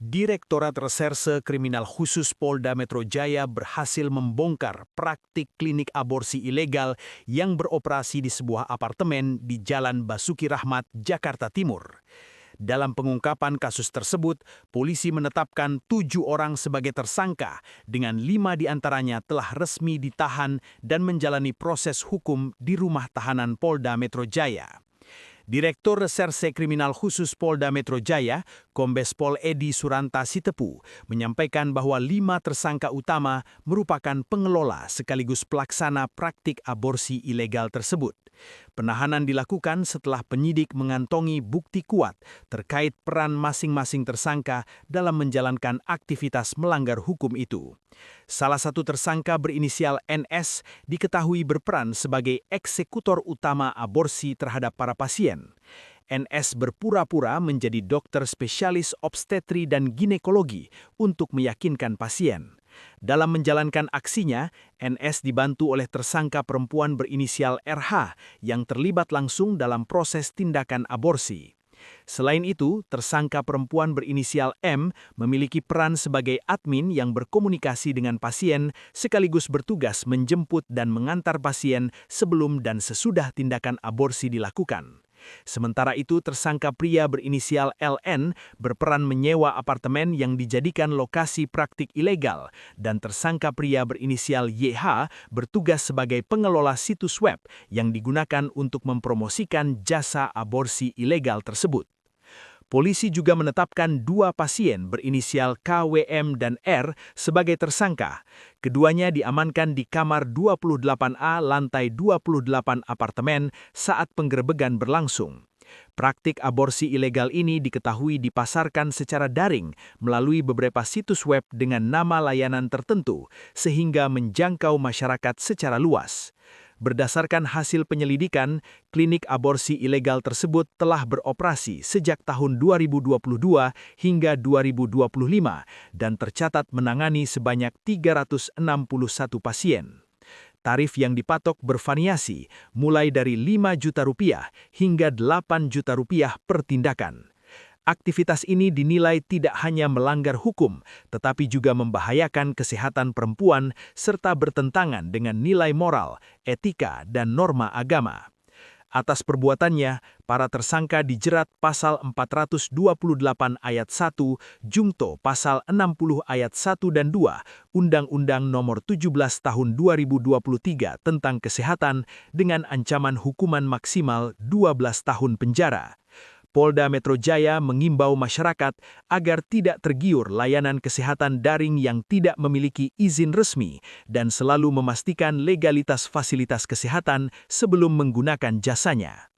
Direktorat Reserse Kriminal Khusus Polda Metro Jaya berhasil membongkar praktik klinik aborsi ilegal yang beroperasi di sebuah apartemen di Jalan Basuki Rahmat, Jakarta Timur. Dalam pengungkapan kasus tersebut, polisi menetapkan 7 orang sebagai tersangka, dengan 5 diantaranya telah resmi ditahan dan menjalani proses hukum di rumah tahanan Polda Metro Jaya. Direktur Reserse Kriminal Khusus Polda Metro Jaya, Kombes Pol Edi Suranta Sitepu, menyampaikan bahwa 5 tersangka utama merupakan pengelola sekaligus pelaksana praktik aborsi ilegal tersebut. Penahanan dilakukan setelah penyidik mengantongi bukti kuat terkait peran masing-masing tersangka dalam menjalankan aktivitas melanggar hukum itu. Salah satu tersangka berinisial NS diketahui berperan sebagai eksekutor utama aborsi terhadap para pasien. NS berpura-pura menjadi dokter spesialis obstetri dan ginekologi untuk meyakinkan pasien. Dalam menjalankan aksinya, NS dibantu oleh tersangka perempuan berinisial RH yang terlibat langsung dalam proses tindakan aborsi. Selain itu, tersangka perempuan berinisial M memiliki peran sebagai admin yang berkomunikasi dengan pasien sekaligus bertugas menjemput dan mengantar pasien sebelum dan sesudah tindakan aborsi dilakukan. Sementara itu, tersangka pria berinisial LN berperan menyewa apartemen yang dijadikan lokasi praktik ilegal dan tersangka pria berinisial YH bertugas sebagai pengelola situs web yang digunakan untuk mempromosikan jasa aborsi ilegal tersebut. Polisi juga menetapkan 2 pasien berinisial KWM dan R sebagai tersangka. Keduanya diamankan di kamar 28A lantai 28 apartemen saat penggerebegan berlangsung. Praktik aborsi ilegal ini diketahui dipasarkan secara daring melalui beberapa situs web dengan nama layanan tertentu, sehingga menjangkau masyarakat secara luas. Berdasarkan hasil penyelidikan, klinik aborsi ilegal tersebut telah beroperasi sejak tahun 2022 hingga 2025 dan tercatat menangani sebanyak 361 pasien. Tarif yang dipatok bervariasi, mulai dari Rp5 juta hingga Rp8 juta per tindakan. Aktivitas ini dinilai tidak hanya melanggar hukum, tetapi juga membahayakan kesehatan perempuan serta bertentangan dengan nilai moral, etika, dan norma agama. Atas perbuatannya, para tersangka dijerat pasal 428 ayat 1, Jungto pasal 60 ayat 1 dan 2, Undang-Undang Nomor 17 Tahun 2023 tentang Kesehatan dengan ancaman hukuman maksimal 12 tahun penjara. Polda Metro Jaya mengimbau masyarakat agar tidak tergiur layanan kesehatan daring yang tidak memiliki izin resmi dan selalu memastikan legalitas fasilitas kesehatan sebelum menggunakan jasanya.